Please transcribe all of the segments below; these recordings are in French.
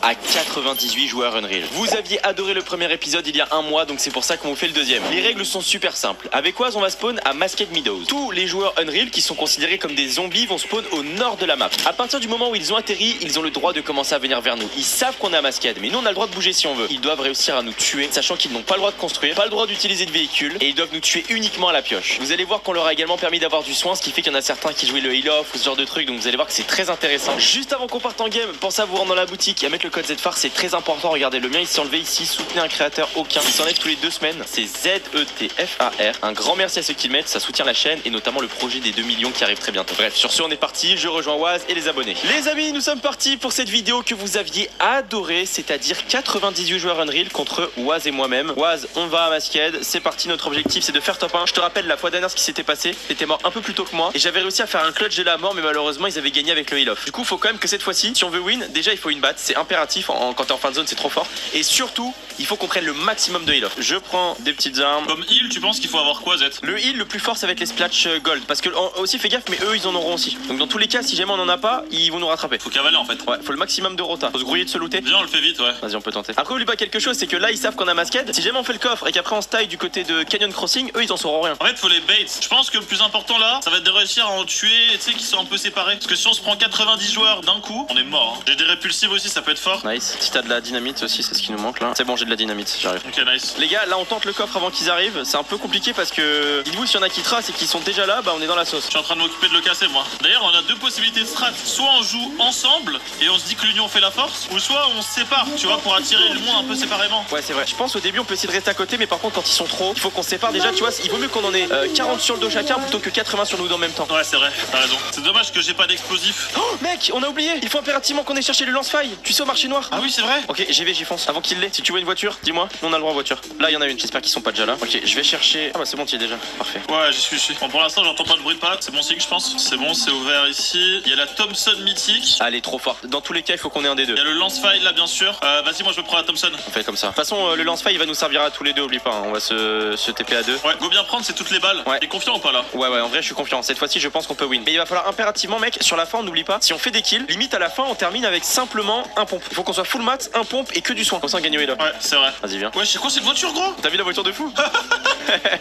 à 98 joueurs Unreal. Vous aviez adoré le premier épisode il y a un mois, donc c'est pour ça qu'on vous fait le deuxième. Les règles sont super simples. Avec Waz, on va spawn à Masked Meadows. Tous les joueurs Unreal qui sont considérés comme des zombies vont spawn au nord de la map. À partir du moment où ils ont atterri, ils ont le droit de commencer à venir vers nous. Ils savent qu'on est à Masked, mais nous on a le droit de bouger si on veut. Ils doivent réussir à nous tuer, sachant qu'ils n'ont pas le droit de construire, pas le droit d'utiliser de véhicules, et ils doivent nous tuer uniquement à la pioche. Vous allez voir qu'on leur a également permis d'avoir du soin, ce qui fait qu'il y en a certains qui jouaient le heal off ou ce genre de truc, donc vous allez voir que c'est très intéressant. Juste avant qu'on parte en game, pensez à vous rendre dans la boutique et à mettre le code ZFAR, c'est très important. Regardez, le mien il s'est enlevé ici, soutenez un créateur aucun. Il s'enlève tous les 2 semaines, c'est ZETFAR. Un grand merci à ceux qui le mettent, ça soutient la chaîne et notamment le projet des 2 millions qui arrive très bientôt. Bref, sur ce on est parti, je rejoins Waz et les abonnés. Les amis, nous sommes partis pour cette vidéo que vous aviez adorée, c'est-à-dire 98 joueurs Unreal contre Waz et moi-même. Waz, on va à Masked, c'est parti, notre objectif c'est de faire top 1. Je te rappelle la fois dernière ce qui s'était passé, t'étais mort un peu plus tôt que moi et j'avais réussi à faire un clutch de la mort, mais malheureusement ils avaient gagné avec le heal off. Du coup faut quand même que cette fois-ci, si on veut win, déjà il faut une batte, c'est impératif, quand t'es en fin de zone c'est trop fort, et surtout il faut qu'on prenne le maximum de heal off. Je prends des petites armes. Comme heal, tu penses qu'il faut avoir quoi, Z? Le heal le plus fort ça va être les splash gold, parce que aussi fais gaffe, mais eux ils en auront aussi. Donc dans tous les cas, si jamais on en a pas, ils vont nous rattraper. Faut cavaler en fait. Ouais, faut le maximum de rota. Faut se grouiller de se looter. Viens, on le fait vite, ouais. Vas-y, on peut tenter. Après, oublie pas quelque chose, c'est que là ils savent qu'on a Masked. Si jamais on fait le coffre et qu'après on se taille du côté de Canyon Crossing, eux ils en sauront rien. En fait, faut les baits. Je pense que le plus important là, ça va être de réussir à en tuer, tu sais, qui sont un peu séparés. Parce que si on se prend 90 joueurs d'un coup, on est mort. Hein. J'ai des répulsives aussi, ça peut être fort. Nice. Si t'as de la dynamite aussi, c'est ce qui nous manque là. C'est bon, j'ai de la dynamite, j'arrive. Ok, nice. Les gars, là on tente le coffre avant qu'ils arrivent. C'est un peu compliqué parce que dites-vous, s'il y en a qui tracent et qui sont déjà là, bah on est dans la sauce. Je suis en train de m'occuper de le casser, moi. D'ailleurs, on a 2 possibilités de strat. Soit on joue ensemble et on se dit que l'union fait la force, ou soit on se sépare, tu vois, pour attirer le monde un peu séparément. Ouais, c'est vrai. Je pense au début on peut essayer de rester à côté, mais par contre quand ils sont trop, il faut qu'on se sépare déjà, tu vois. Il vaut mieux qu'on en ait 40 sur le dos chacun plutôt que 80 sur nous en même temps. Ouais, c'est vrai, t'as raison. C'est dommage que j'ai pas d'explosif. Oh mec, on a oublié. Il faut impérativement qu'on ait cherché le lance-faille. Tu sais, au marché noir. Ah oui, c'est vrai. Ok, j'y fonce. Avant qu'il l'ait. Si tu vois une voiture, dis-moi. On a le droit en voiture. Là, il y en a une. J'espère qu'ils sont pas déjà là. Ok, je vais chercher. Ah bah c'est bon, tu y es déjà. Parfait. Ouais, j'y suis. Bon, pour l'instant, j'entends pas de bruit de patte. C'est bon signe, je pense. C'est bon, c'est ouvert ici. Il y a la Thompson mythique. Allez, trop forte. Dans tous les cas, il faut qu'on ait un des deux. Il y a le lance-file là, bien sûr. Vas-y, moi je me prends la Thompson. On fait comme ça. De toute façon, le lance-faille, il va nous servir à tous les deux. Oublie pas. Hein. On va se TP à 2. Ouais, go bien prendre, c'est toutes les balles. Ouais. T'es confiant ou pas là? Ouais, en vrai, je suis confiant. Cette fois-ci, je pense qu'on peut win. Mais il va falloir impérativement, mec, sur la fin, on n'oublie pas. Si on fait des kills, limite à la fin, on termine avec simplement un pompe. Il faut qu'on soit full mat, un pompe et que du soin. Comme ça, on gagne au heal off. Ouais, c'est vrai. Vas-y, viens. Ouais, c'est quoi cette voiture, gros? T'as vu la voiture de fou?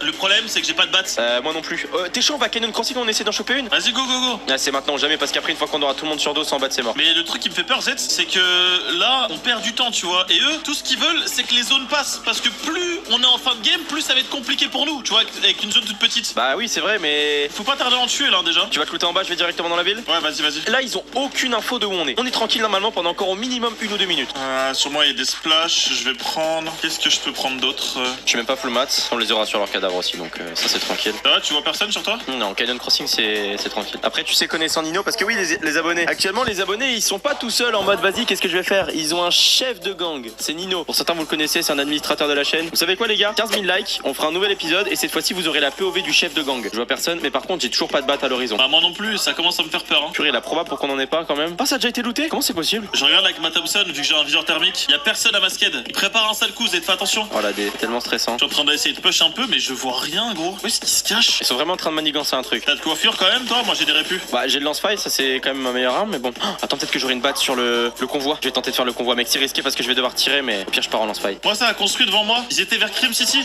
Le problème, c'est que j'ai pas de batte. Moi non plus. T'es chaud, on va Canyon Crossing, on essaie d'en choper une? Vas-y, go. Ah, c'est maintenant ou jamais, parce qu'après, une fois qu'on aura tout le monde sur dos, sans battre, c'est mort. Mais le truc qui me fait peur, Z, c'est que là, on perd du temps, tu vois. Et eux, tout ce qu'ils veulent, c'est que les zones passent. Parce que plus on est en fin de game, plus ça va être compliqué pour nous, tu vois, avec une zone toute petite. Bah oui, c'est vrai, mais Faut pas tarder à en tuer là, déjà. tu vas te looter en bas, je vais directement dans la ville. Ouais, vas-y. Là, ils ont aucune info de où on est. On est tranquille normalement pendant encore au minimum 1 ou 2 minutes. Sur moi, il y a des splashs. Je vais prendre. Qu'est-ce que je peux prendre d'autre? Je suis même pas full mat, on les aura sur leur cadavre aussi, donc ça c'est tranquille. Ça va, tu vois personne sur toi? Non, Canyon Crossing c'est tranquille. Après, tu sais, connaissant Nino, parce que oui, les abonnés. Actuellement, les abonnés, ils sont pas tout seuls en mode vas-y, qu'est-ce que je vais faire? Ils ont un chef de gang, c'est Nino. Pour certains, vous le connaissez, c'est un administrateur de la chaîne. Vous savez quoi, les gars? 15 000 likes, on fera un nouvel épisode et cette fois-ci, vous aurez la POV du chef de gang. Je vois personne, mais par contre, j'ai toujours pas de batte à l'horizon. Bah, moi non plus, ça commence à me faire peur. Hein. Purée, la proba pour qu'on en ait pas quand même. Ah, ça a déjà été looté? Comment c'est possible? Je regarde avec ma Thompson, vu que j'ai un viseur thermique. Y a personne à Masked. Il prépare un sale coup, Z, fais attention. Oh là, tellement stressant. Je suis en train d'essayer de push un peu, mais je vois rien, gros. Où est-ce qu'il se cache? Ils sont vraiment en train de manigancer un truc. T'as de coiffure quand même, toi? Moi j'ai des répus. Bah, j'ai le lance-faille, ça c'est quand même ma meilleure arme, mais bon. Oh, attends, peut-être que j'aurai une batte sur le convoi. Je vais tenter de faire le convoi, mec. C'est risqué parce que je vais devoir tirer, mais au pire, je pars en lance-faille. Moi, ça a construit devant moi. Ils étaient vers Crim City.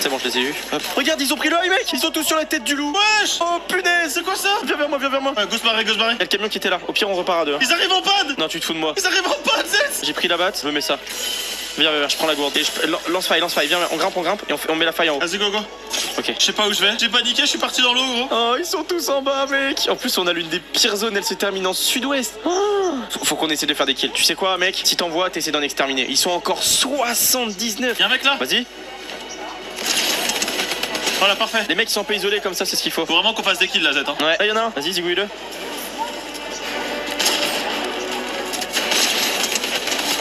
C'est bon, je les ai eus. Hop. Regarde, ils ont pris l'œil, mec. Ils sont tous sur la tête du loup. Wesh! Oh punaise, C'est quoi ça? viens vers moi, viens vers moi. Go se barrer. Il y a le camion qui était là. Au pire, on repart à 2. Ils arrivent en panne! Non, tu te fous de moi. Ils arrivent en panne, Z! J'ai pris la batte, je me mets ça. Viens, je prends la gourde. Et lance-faille, viens, on grimpe et on met la faille en haut. Vas-y, go. Ok. Je sais pas où je vais. J'ai paniqué, je suis parti dans l'eau, gros. Oh, ils sont tous en bas, mec. En plus, on a l'une des pires zones, elle se termine en sud-ouest. Oh. Faut qu'on essaie de faire des kills. Tu sais quoi, mec? Si t'envoies, t'essaies d'en exterminer. Ils sont encore 79. Y'a un mec là? Vas-y. Voilà, parfait. Les mecs sont un peu isolés comme ça, c'est ce qu'il faut. Faut vraiment qu'on fasse des kills là, Z. Hein. Ouais, là, y'en a un. Vas-y, zigouille-le.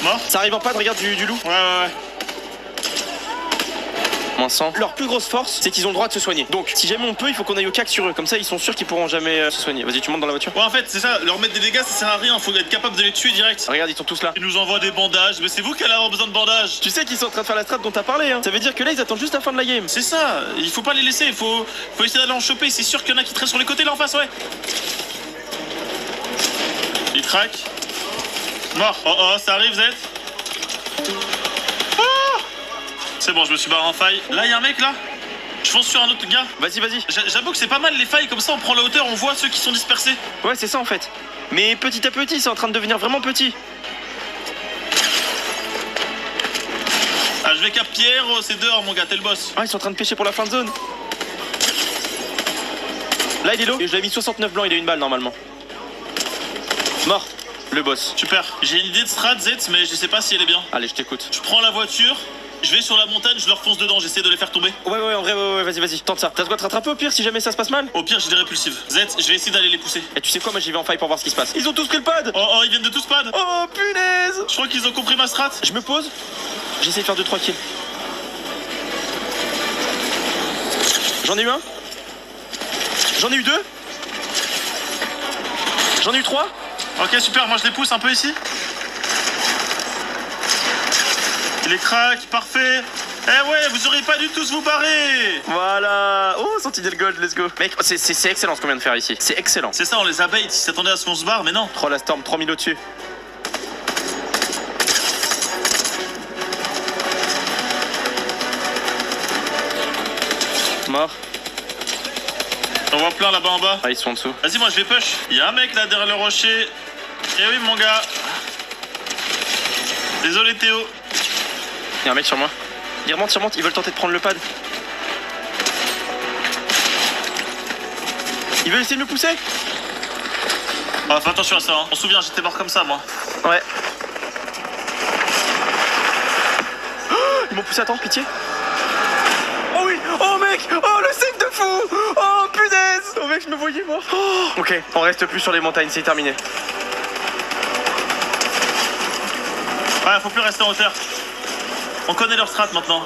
Mort? Ça arrive en panne, regarde du loup. Ouais. Moins 100. Leur plus grosse force, c'est qu'ils ont le droit de se soigner. Donc, si jamais on peut, il faut qu'on aille au cac sur eux. Comme ça, ils sont sûrs qu'ils pourront jamais se soigner. Vas-y, tu montes dans la voiture. Ouais, en fait, c'est ça. Leur mettre des dégâts, ça sert à rien. Faut être capable de les tuer direct. Regarde, ils sont tous là. Ils nous envoient des bandages. Mais c'est vous qui allez avoir besoin de bandages. Tu sais qu'ils sont en train de faire la strat dont t'as parlé, hein. Ça veut dire que là, ils attendent juste la fin de la game. C'est ça. Il faut pas les laisser. Faut essayer d'aller en choper. C'est sûr qu'il y en a qui traînent sur les côtés là en face, ouais. Ils craquent. Mort. Oh oh, ça arrive, Z. Ah c'est bon, je me suis barré en faille. Là, il y a un mec là. Je fonce sur un autre gars. Vas-y, vas-y. J'avoue que c'est pas mal les failles, comme ça on prend la hauteur, on voit ceux qui sont dispersés. Ouais, c'est ça en fait. Mais petit à petit, c'est en train de devenir vraiment petit. Ah, je vais cap Pierre, c'est dehors mon gars, t'es le boss. Ah, ils sont en train de pêcher pour la fin de zone. Là, il est low. Je l'ai mis 69 blancs, il a une balle normalement. Mort. Le boss. Super. J'ai une idée de strat Z, mais je sais pas si elle est bien. Allez, je t'écoute. Je prends la voiture, je vais sur la montagne, je leur fonce dedans, j'essaie de les faire tomber. Ouais, en vrai, ouais, vas-y, tente ça. T'as de quoi te rattraper au pire si jamais ça se passe mal? Au pire, j'ai des répulsives. Z, je vais essayer d'aller les pousser. Et tu sais quoi, moi j'y vais en faille pour voir ce qui se passe. Ils ont tous pris le pad. Oh, ils viennent de tous pad. Oh, punaise. Je crois qu'ils ont compris ma strat. Je me pose. J'essaie de faire 2-3 kills. J'en ai eu un. J'en ai eu 2. J'en ai eu 3. Ok, super, moi je les pousse un peu ici. Il est crack, parfait. Eh ouais, vous auriez pas dû tous vous barrer. Voilà. Oh, Sentinel Gold, let's go. Mec, c'est excellent ce qu'on vient de faire ici. C'est excellent. C'est ça, on les a bait, ils s'attendaient à ce qu'on se barre, mais non. Oh, la Storm, 3000 au-dessus. Mort. On voit plein là-bas en bas. Ah, ils sont en dessous. Vas-y, moi je vais push. Il y a un mec là derrière le rocher. Eh oui, mon gars. Désolé, Théo. Il y a un mec sur moi. Ils remontent, ils veulent tenter de prendre le pad. Ils veulent essayer de me pousser. Ah, fais attention à ça, hein. On se souvient, j'étais mort comme ça, moi. Ouais. Oh, ils m'ont poussé, attends, pitié. Oh oui. Oh mec. Oh le save de fou. Oh punaise. Oh mec, je me voyais mort. Oh. Ok, on reste plus sur les montagnes, c'est terminé. Ouais, faut plus rester en hauteur. On connaît leur strat maintenant.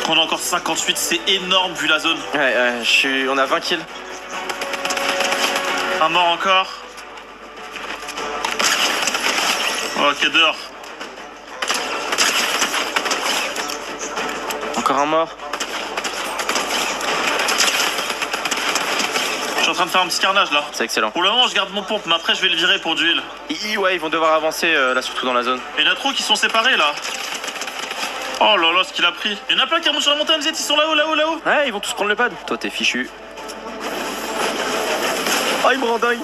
On a encore 58, c'est énorme vu la zone. Ouais, on a 20 kills. Un mort encore. Ok, dehors. Encore un mort. Je suis en train de faire un petit carnage là. C'est excellent. Pour le moment, je garde mon pompe, mais après, je vais le virer pour du heal. Ouais, ils vont devoir avancer là, surtout dans la zone. Il y en a trop qui sont séparés là. Oh là là, ce qu'il a pris. Il y en a plein qui remontent sur la montagne, Z, ils sont là-haut, là-haut, là-haut. Ouais, ils vont tous prendre le pad. Toi, t'es fichu. Oh, il me rend dingue.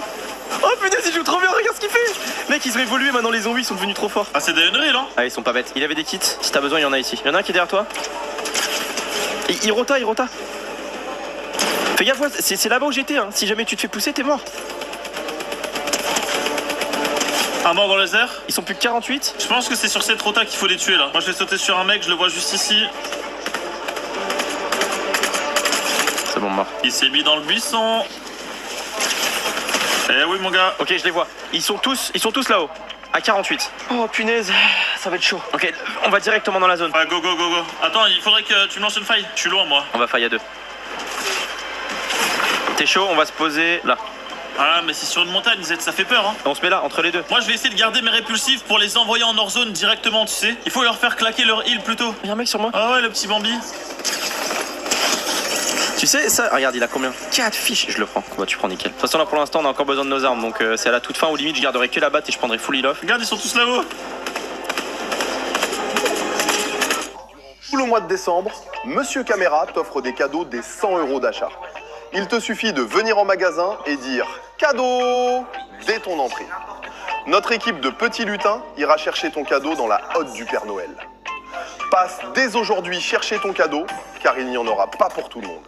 Oh punaise, il joue trop bien, regarde ce qu'il fait. Mec, ils ont évolué, maintenant les zombies sont devenus trop forts. Ah, c'est des Unreal, hein. Ah, ils sont pas bêtes. Il avait des kits, si t'as besoin, il y en a ici. Il y en a un qui est derrière toi. Il rota. Fais gaffe, ouais, c'est là-bas où j'étais, hein. Si jamais tu te fais pousser, t'es mort. Un mort dans les airs. Ils sont plus que 48. Je pense que c'est sur cette rota qu'il faut les tuer là. Moi je vais sauter sur un mec, je le vois juste ici. C'est bon, mort. Il s'est mis dans le buisson. Eh oui mon gars. Ok, je les vois. Ils sont tous là-haut. À 48. Oh punaise, ça va être chaud. Ok, on va directement dans la zone. Ouais, go. Attends, il faudrait que tu me lances une faille. Je suis loin moi. On va faille à 2. T'es chaud, on va se poser là. Ah mais c'est sur une montagne, Z, ça fait peur hein. On se met là, entre les deux. Moi je vais essayer de garder mes répulsifs pour les envoyer en hors zone directement, tu sais. Il faut leur faire claquer leur heal plutôt. Il y a un mec sur moi. Ah ouais, le petit Bambi. Tu sais, ça, regarde, il a combien? 4 fiches, je le prends. Bah, tu prends nickel. De toute façon, là pour l'instant, on a encore besoin de nos armes, donc c'est à la toute fin, ou limite, je garderai que la batte et je prendrai full heal off. Regarde, ils sont tous là-haut. Tout le mois de décembre, Monsieur Caméra t'offre des cadeaux des 100 € d'achat. Il te suffit de venir en magasin et dire « Cadeau !» dès ton entrée. Notre équipe de petits lutins ira chercher ton cadeau dans la hotte du Père Noël. Passe dès aujourd'hui chercher ton cadeau, car il n'y en aura pas pour tout le monde.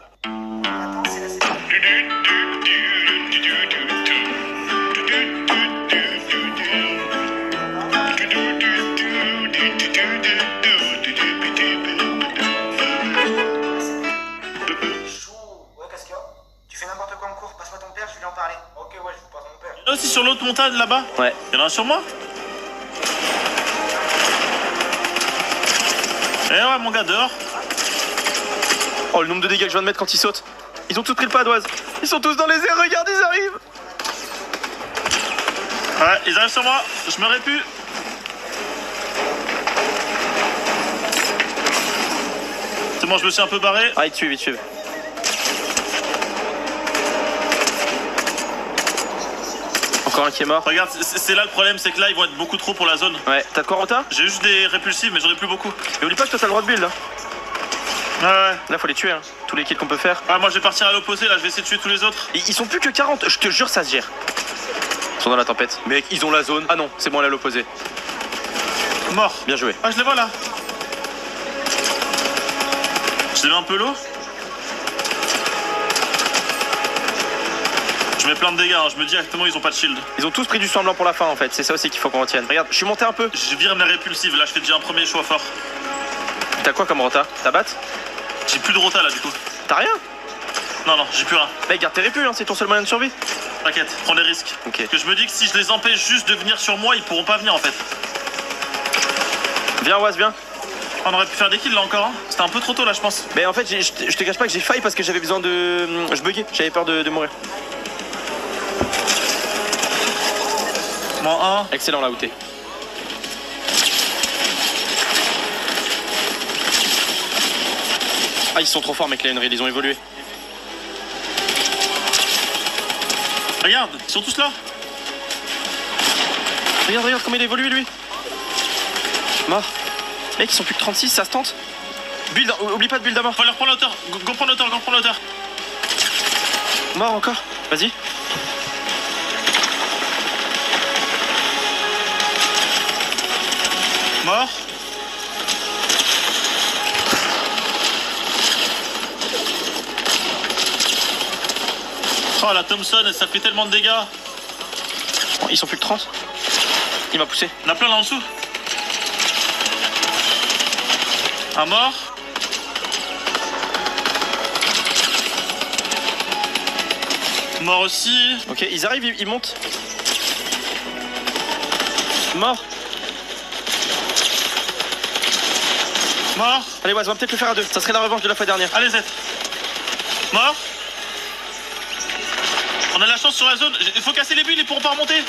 Là aussi sur l'autre montagne là-bas. Ouais. Il y en a un sur moi. Eh ouais mon gars, dehors. Oh, le nombre de dégâts que je viens de mettre quand ils sautent. Ils ont tous pris le padoise. Ils sont tous dans les airs, regarde, ils arrivent. Ouais, ils arrivent sur moi. Je me répue. C'est bon, je me suis un peu barré. Ah, ils te suivent. Encore un qui est mort. Regarde, c'est là le problème, c'est que là ils vont être beaucoup trop pour la zone. Ouais, t'as de quoi, Rota? J'ai juste des répulsifs, mais j'en ai plus beaucoup. Et oublie pas que toi t'as le droit de build là. Ouais. Là faut les tuer, hein. Tous les kills qu'on peut faire. Ah, moi je vais partir à l'opposé, là je vais essayer de tuer tous les autres. Et ils sont plus que 40, je te jure, ça se gère. Ils sont dans la tempête. Mec, ils ont la zone. Ah non, c'est bon, elle est à l'opposé. Mort. Bien joué. Ah, je les vois là. Je les mets un peu l'eau. Je mets plein de dégâts, hein. Je me dis directement ils ont pas de shield. Ils ont tous pris du sang blanc pour la fin en fait, c'est ça aussi qu'il faut qu'on retienne. Regarde, je suis monté un peu. Je vire mes répulsives, là je fais déjà un premier choix fort. T'as quoi comme Rota? T'as batte? J'ai plus de rota là du coup. T'as rien? Non, j'ai plus rien. Mec, garde tes répus, hein, c'est ton seul moyen de survie. T'inquiète, prends des risques. Ok. Parce que je me dis que si je les empêche juste de venir sur moi, ils pourront pas venir en fait. Viens, Oaz, viens. On aurait pu faire des kills là encore, hein. C'était un peu trop tôt là je pense. Mais en fait, je te cache pas que j'ai failli parce que j'avais besoin de... Je buguais, j'avais peur de mourir. Bon, un. Excellent là où t'es. Ah, ils sont trop forts, mec, les Unreal, ils ont évolué. Regarde, ils sont tous là. Regarde comment il évolue lui. Mort. Mec, ils sont plus que 36, ça se tente. Build, oublie pas de build à mort. Faut leur prendre la hauteur. Go prendre la hauteur, go prendre la hauteur. Mort encore. Vas-y. Mort. Oh la Thompson, ça fait tellement de dégâts. Oh, ils sont plus que 30. Il m'a poussé. Il y en a plein là en dessous. Un mort. Mort aussi. Ok, ils arrivent, ils montent. Mort. Mort. Allez, Waz, on va peut-être le faire à deux. Ça serait la revanche de la fois dernière. Allez, Z. Mort. On a de la chance sur la zone. Il faut casser les bulles, ils pourront pas remonter.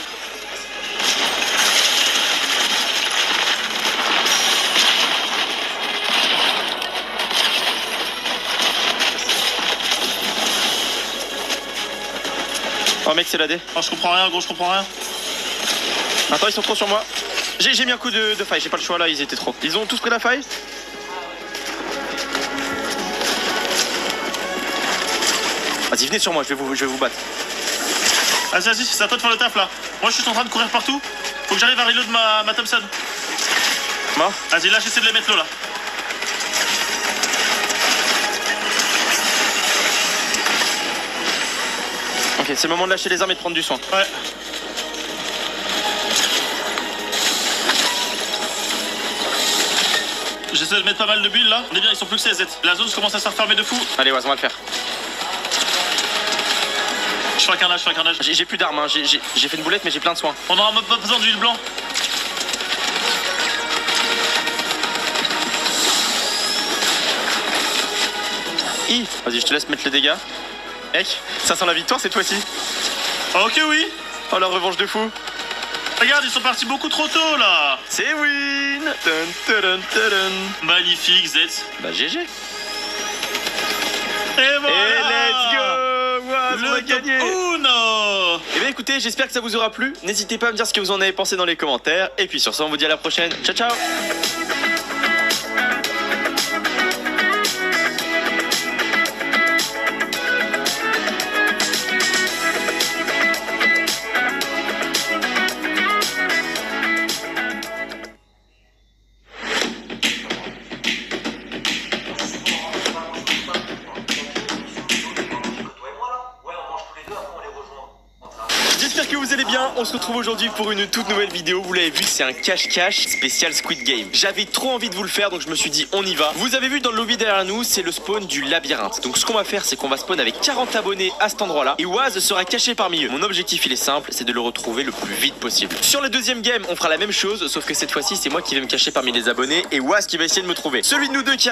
Oh mec, c'est la D. Oh, je comprends rien, gros, je comprends rien. Attends, ils sont trop sur moi. J'ai mis un coup de faille, j'ai pas le choix là, ils étaient trop. Ils ont tous pris la faille. Vas-y, venez sur moi, je vais vous battre. Vas-y, c'est à toi de faire le taf là. Moi, je suis en train de courir partout. Faut que j'arrive à reload ma Thompson. Mort. Vas-y, là, j'essaie de les mettre l'eau là. Ok, c'est le moment de lâcher les armes et de prendre du soin. Ouais. J'essaie de mettre pas mal de bulles là. On est bien, ils sont plus que 16. La zone commence à se refermer de fou. Allez, Waz, on va le faire. Je fais un carnage, J'ai plus d'armes, hein. J'ai fait une boulette, mais j'ai plein de soins. On aura même pas besoin d'huile blanc. Vas-y, je te laisse mettre les dégâts. Mec, ça sent la victoire cette fois-ci. Ok, oui. Oh, la revanche de fou. Regarde, ils sont partis beaucoup trop tôt là. C'est win. Dun, dun, dun, dun, dun. Magnifique, Z. Bah, GG. Et voilà. Et let's go. Waz, on a gagné. Uno. Eh bien écoutez, j'espère que ça vous aura plu. N'hésitez pas à me dire ce que vous en avez pensé dans les commentaires. Et puis sur ça, on vous dit à la prochaine. Ciao, ciao. J'espère que vous allez bien, on se retrouve aujourd'hui pour une toute nouvelle vidéo. Vous l'avez vu, c'est un cache-cache spécial Squid Game. J'avais trop envie de vous le faire, donc je me suis dit on y va. Vous avez vu dans le lobby derrière nous, c'est le spawn du labyrinthe. Donc ce qu'on va faire, c'est qu'on va spawn avec 40 abonnés à cet endroit là, et Waz sera caché parmi eux. Mon objectif il est simple, c'est de le retrouver le plus vite possible. Sur le deuxième game, on fera la même chose, sauf que cette fois-ci c'est moi qui vais me cacher parmi les abonnés, et Waz qui va essayer de me trouver. Celui de nous deux qui